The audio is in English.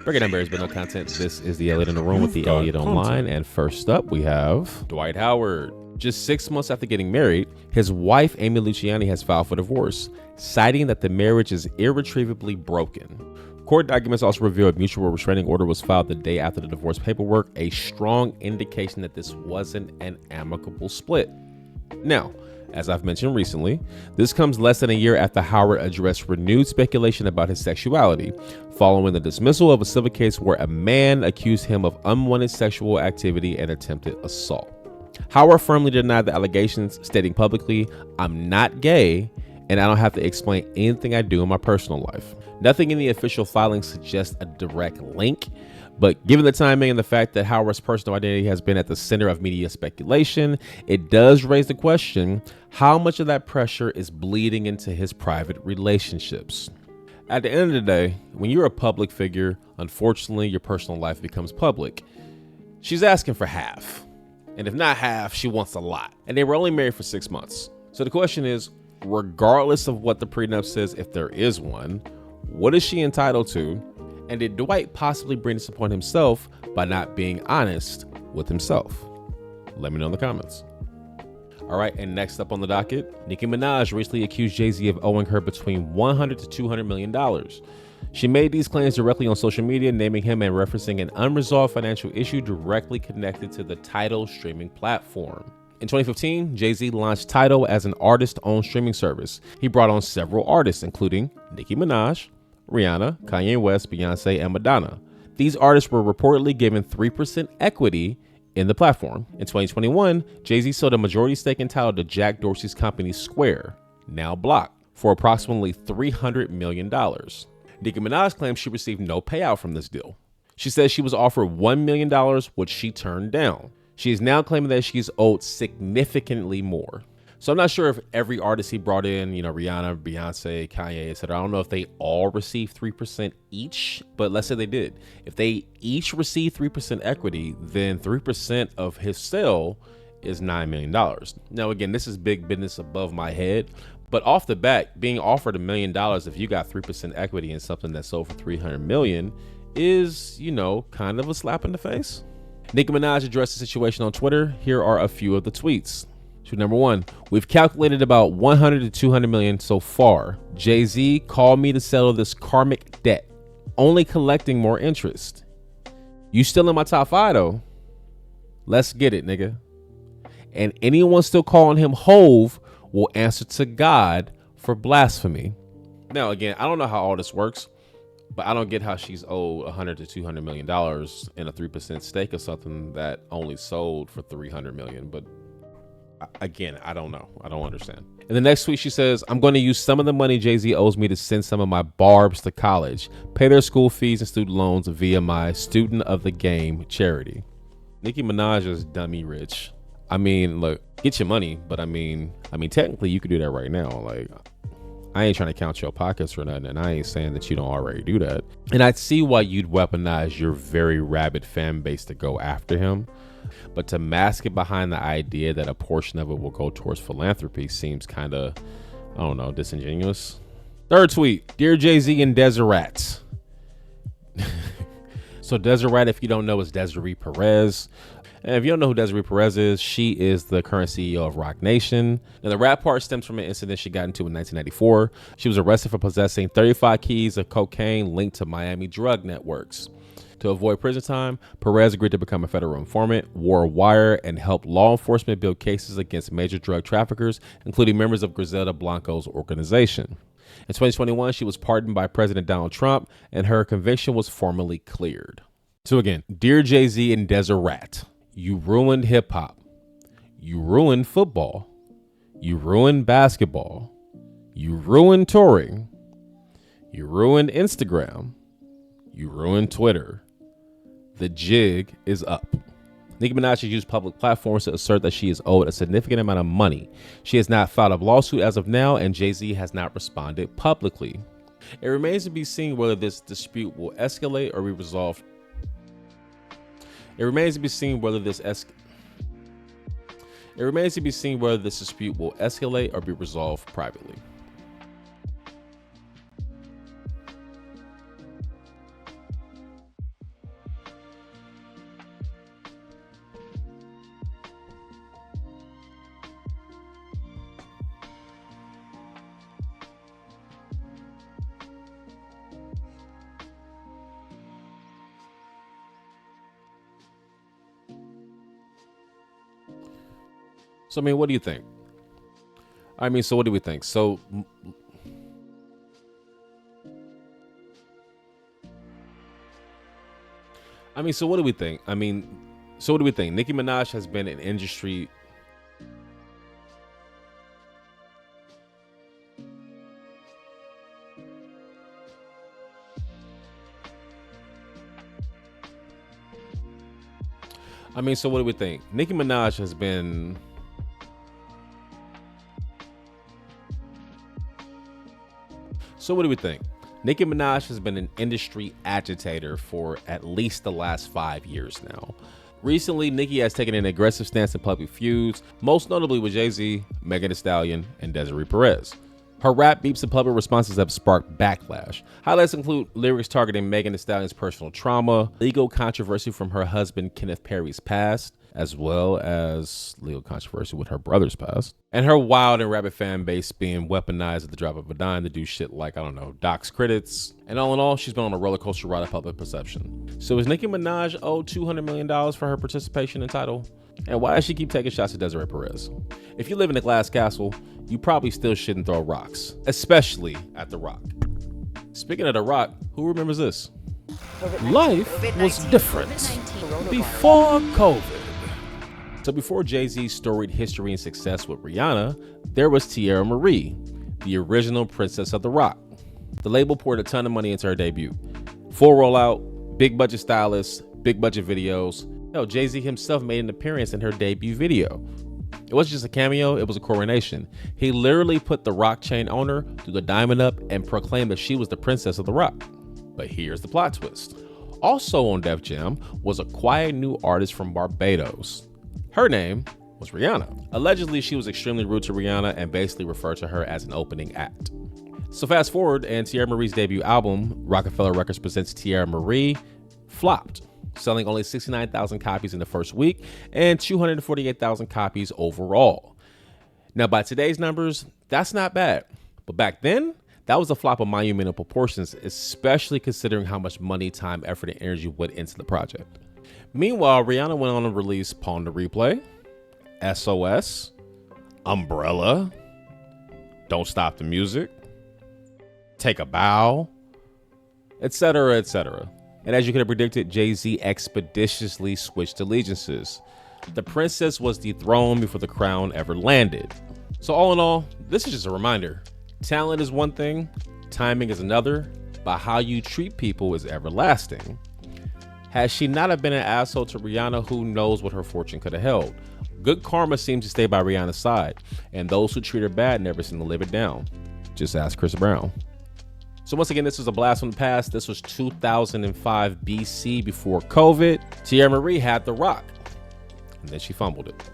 Breaking down barriers but no content. This is the Elliott in the Room with the Elliott Online. And first up, we have Dwight Howard. Just 6 months after getting married, his wife, Amy Luciani, has filed for divorce, citing that the marriage is irretrievably broken. Court documents also reveal a mutual restraining order was filed the day after the divorce paperwork, a strong indication that this wasn't an amicable split. Now, as I've mentioned recently, this comes less than a year after Howard addressed renewed speculation about his sexuality, following the dismissal of a civil case where a man accused him of unwanted sexual activity and attempted assault. Howard firmly denied the allegations, stating publicly, "I'm not gay, and I don't have to explain anything I do in my personal life." Nothing in the official filing suggests a direct link, but given the timing and the fact that Howard's personal identity has been at the center of media speculation, it does raise the question, how much of that pressure is bleeding into his private relationships? At the end of the day, when you're a public figure, unfortunately, your personal life becomes public. She's asking for half. And if not half, she wants a lot. And they were only married for 6 months. So the question is, regardless of what the prenup says, if there is one, what is she entitled to? And did Dwight possibly bring this upon himself by not being honest with himself? Let me know in the comments. All right, and next up on the docket, Nicki Minaj recently accused Jay-Z of owing her between $100 to $200 million. She made these claims directly on social media, naming him and referencing an unresolved financial issue directly connected to the Tidal streaming platform. In 2015, Jay-Z launched Tidal as an artist-owned streaming service. He brought on several artists, including Nicki Minaj, Rihanna, Kanye West, Beyonce, and Madonna. These artists were reportedly given 3% equity in the platform. In 2021, Jay-Z sold a majority stake in Tidal to Jack Dorsey's company Square, now Block, for approximately $300 million. Nicki Minaj claims she received no payout from this deal. She says she was offered $1 million, which she turned down. She is now claiming that she's owed significantly more. So I'm not sure if every artist he brought in, Rihanna, Beyonce, Kanye, etc. I don't know if they all received 3% each, but let's say they did. If they each received 3% equity, then 3% of his sale is $9 million. Now, again, this is big business above my head, but off the bat, being offered $1 million if you got 3% equity in something that sold for $300 million is, kind of a slap in the face. Nicki Minaj addressed the situation on Twitter. Here are a few of the tweets. Tweet number 1, we've calculated about $100 to $200 million so far. Jay-Z called me to settle this karmic debt, only collecting more interest. You still in my top 5 though. Let's get it, nigga. And anyone still calling him Hove will answer to God for blasphemy. Now, again, I don't know how all this works, but I don't get how she's owed $100 to $200 million in a 3% stake of something that only sold for $300 million. But again, I don't know. I don't understand. In the next tweet, she says, I'm going to use some of the money Jay-Z owes me to send some of my barbs to college, pay their school fees and student loans via my Student of the Game charity. Nicki Minaj is dummy rich. I mean, look, get your money, but I mean, technically you could do that right now. Like, I ain't trying to count your pockets or nothing, and I ain't saying that you don't already do that. And I see why you'd weaponize your very rabid fan base to go after him, but to mask it behind the idea that a portion of it will go towards philanthropy seems kind of, I don't know, disingenuous. Third tweet, Dear Jay-Z and Desiree. So Desiree, if you don't know, is Desiree Perez. And if you don't know who Desiree Perez is, she is the current CEO of Roc Nation. Now, the rap part stems from an incident she got into in 1994. She was arrested for possessing 35 keys of cocaine linked to Miami drug networks. To avoid prison time, Perez agreed to become a federal informant, wore a wire, and helped law enforcement build cases against major drug traffickers, including members of Griselda Blanco's organization. In 2021, she was pardoned by President Donald Trump, and her conviction was formally cleared. So again, Dear Jay-Z and Desiree, you ruined hip hop. You ruined football. You ruined basketball. You ruined touring. You ruined Instagram. You ruined Twitter. The jig is up. Nicki Minaj has used public platforms to assert that she is owed a significant amount of money. She has not filed a lawsuit as of now, and Jay-Z has not responded publicly. It remains to be seen whether this dispute will escalate or be resolved. It remains to be seen whether this dispute will escalate or be resolved privately. So, I mean, what do you think? I mean, so what do we think? So, so what do we think? Nicki Minaj has been in industry. So what do we think? Nicki Minaj has been. So what do we think? Nicki Minaj has been an industry agitator for at least the last 5 years now. Recently, Nicki has taken an aggressive stance in public feuds, most notably with Jay-Z, Megan Thee Stallion, and Desiree Perez. Her rap beeps and public responses have sparked backlash. Highlights include lyrics targeting Megan Thee Stallion's personal trauma, legal controversy from her husband Kenneth Perry's past, as well as legal controversy with her brother's past, and her wild and rabid fan base being weaponized at the drop of a dime to do shit like, I don't know, dox critics. And all in all, she's been on a roller coaster ride of public perception. So is Nicki Minaj owed $200 million for her participation in Tidal? And why does she keep taking shots at Desiree Perez? If you live in a glass castle, you probably still shouldn't throw rocks, especially at The Roc. Speaking of The Roc, who remembers this? Life was different before COVID. So before Jay-Z's storied history and success with Rihanna, there was Teairra Mari, the original princess of The Roc. The label poured a ton of money into her debut. Full rollout, big budget stylists, big budget videos. Hell, Jay-Z himself made an appearance in her debut video. It wasn't just a cameo, it was a coronation. He literally put the Roc chain on her, threw the diamond up, and proclaimed that she was the princess of The Roc. But here's the plot twist. Also on Def Jam was a quiet new artist from Barbados. Her name was Rihanna. Allegedly, she was extremely rude to Rihanna and basically referred to her as an opening act. So fast forward, and Teairra Mari's debut album, Rockefeller Records Presents Teairra Mari, flopped, selling only 69,000 copies in the first week and 248,000 copies overall. Now, by today's numbers, that's not bad. But back then, that was a flop of monumental proportions, especially considering how much money, time, effort, and energy went into the project. Meanwhile, Rihanna went on to release Pawn to Replay, SOS, Umbrella, Don't Stop the Music, Take a Bow, etc., etc. And as you could have predicted, Jay-Z expeditiously switched allegiances. The princess was dethroned before the crown ever landed. So all in all, this is just a reminder. Talent is one thing, timing is another, but how you treat people is everlasting. Had she not have been an asshole to Rihanna, who knows what her fortune could have held. Good karma seems to stay by Rihanna's side, and those who treat her bad never seem to live it down. Just ask Chris Brown. So once again, this was a blast from the past. This was 2005 BC before COVID. Teairra Mari had The Roc, and then she fumbled it.